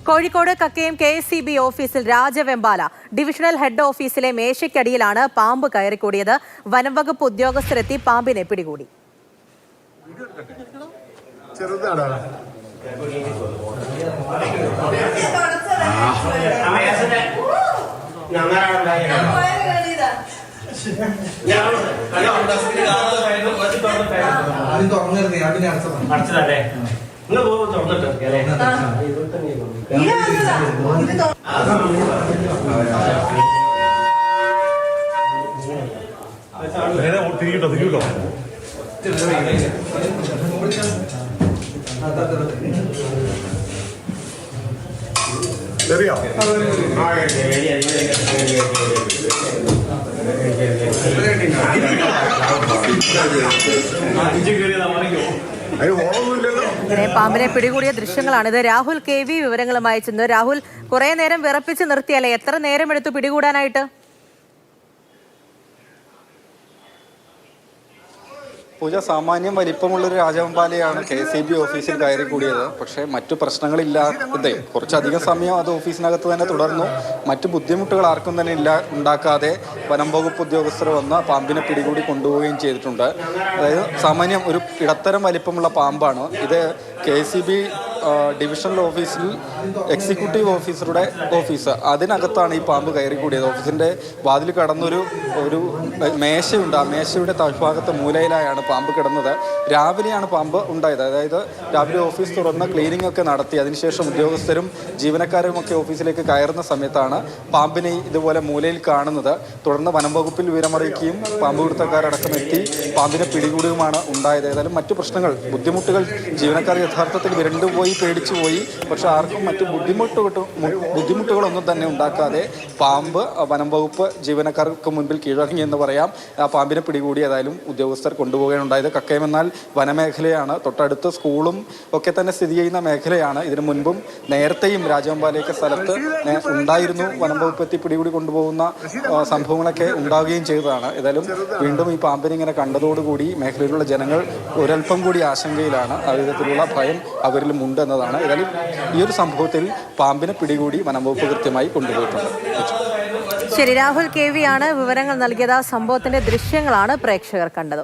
Kozhikode Kakkayam KSCB ഓഫീസിൽ രാജവെമ്പാല divisional head ഓഫീസിലെ മേശയ്ക്കടിയിലാണ് പാമ്പ് കയറിക്കൂടിയത്. വനംവകുപ്പ് ഉദ്യോഗസ്ഥരെത്തി പാമ്പിനെ പിടികൂടി. പാമ്പിനെ പിടികൂടിയ ദൃശ്യങ്ങളാണിത്. രാഹുൽ KV വിവരങ്ങളുമായി ചെന്ന്. രാഹുൽ, കുറെ നേരം വിറപ്പിച്ച് നിർത്തിയല്ലേ, എത്ര നേരം എടുത്തു പിടികൂടാനായിട്ട്? പൂജ, സാമാന്യം വലിപ്പമുള്ളൊരു രാജവെമ്പാലയാണ് KSCB ഓഫീസിൽ കയറി കൂടിയത്. പക്ഷേ മറ്റു പ്രശ്നങ്ങളില്ലാതെ കുറച്ചധികം സമയം അത് ഓഫീസിനകത്ത് തന്നെ തുടർന്നു. മറ്റു ബുദ്ധിമുട്ടുകൾ ആർക്കും തന്നെ ഉണ്ടാക്കാതെ വനം വകുപ്പ് ഉദ്യോഗസ്ഥർ വന്ന് പാമ്പിനെ പിടികൂടി കൊണ്ടുപോവുകയും ചെയ്തിട്ടുണ്ട്. അതായത് സാമാന്യം ഒരു ഇടത്തരം വലിപ്പമുള്ള പാമ്പാണ് ഇത്. KSCB ഡിവിഷണൽ ഓഫീസിൽ എക്സിക്യൂട്ടീവ് ഓഫീസറുടെ ഓഫീസ്, അതിനകത്താണ് ഈ പാമ്പ് കയറി കൂടിയത്. ഓഫീസിൻ്റെ വാതിൽ കടന്നൊരു മേശയുണ്ട്. ആ മേശയുടെ താഴ്ഭാഗത്ത് മൂലയിലായാണ് പാമ്പ് കിടന്നത്. രാവിലെയാണ് പാമ്പ് ഉണ്ടായത്. അതായത് രാവിലെ ഓഫീസ് തുറന്ന് ക്ലീനിങ് ഒക്കെ നടത്തി അതിനുശേഷം ഉദ്യോഗസ്ഥരും ജീവനക്കാരും ഒക്കെ ഓഫീസിലേക്ക് കയറുന്ന സമയത്താണ് പാമ്പിനെ ഇതുപോലെ മൂലയിൽ കാണുന്നത്. തുടർന്ന് വനം വകുപ്പിൽ വിവരമറിയിക്കുകയും പാമ്പ് പിടുത്തക്കാരടക്കം എത്തി പാമ്പിനെ പിടികൂടുകയുമാണ് ഉണ്ടായത്. ഏതായാലും മറ്റു പ്രശ്നങ്ങൾ, ബുദ്ധിമുട്ടുകൾ, ജീവനക്കാർ യഥാർത്ഥത്തിൽ വിരണ്ടുപോയി, പേടിച്ചുപോയി. പക്ഷെ ആർക്കും മറ്റു ബുദ്ധിമുട്ടുകളൊന്നും തന്നെ ഉണ്ടാക്കാതെ പാമ്പ് വനം വകുപ്പ് ജീവനക്കാർക്ക് മുൻപിൽ കീഴടങ്ങി എന്ന് പറയാം. ആ പാമ്പിനെ പിടികൂടി ഏതായാലും ഉദ്യോഗസ്ഥർ കൊണ്ടുപോകുകയുണ്ടായത്. കക്കയം എന്നാൽ വനമേഖലയാണ്. തൊട്ടടുത്ത് സ്കൂളും ഒക്കെ തന്നെ സ്ഥിതി ചെയ്യുന്ന മേഖലയാണ്. ഇതിനു മുൻപും നേരത്തെയും രാജവെമ്പാലയൊക്കെ സ്ഥലത്ത് ഉണ്ടായിരുന്നു. വനം വകുപ്പ് എത്തി പിടികൂടി കൊണ്ടുപോകുന്ന സംഭവങ്ങളൊക്കെ ഉണ്ടാവുകയും ചെയ്തതാണ്. ഏതായാലും വീണ്ടും ഈ പാമ്പിനെ ഇങ്ങനെ കണ്ടതോടുകൂടി മേഖലയിലുള്ള ജനങ്ങൾ ഒരൽപ്പം കൂടി ആശങ്കയിലാണ്. ആ വിധത്തിലുള്ള ഭയം അവരിലും ഉണ്ട് എന്നതാണ്. ഏതായാലും ഈ ഒരു സംഭവത്തിൽ പാമ്പിനെ പിടികൂടി വനം വകുപ്പ് കൃത്യമായി കൊണ്ടുപോയിട്ടുണ്ട്. ശരി, രാഹുൽ KV ആണ് വിവരങ്ങൾ നൽകിയത്. സംഭവത്തിന്റെ ദൃശ്യങ്ങളാണ് പ്രേക്ഷകർ കണ്ടത്.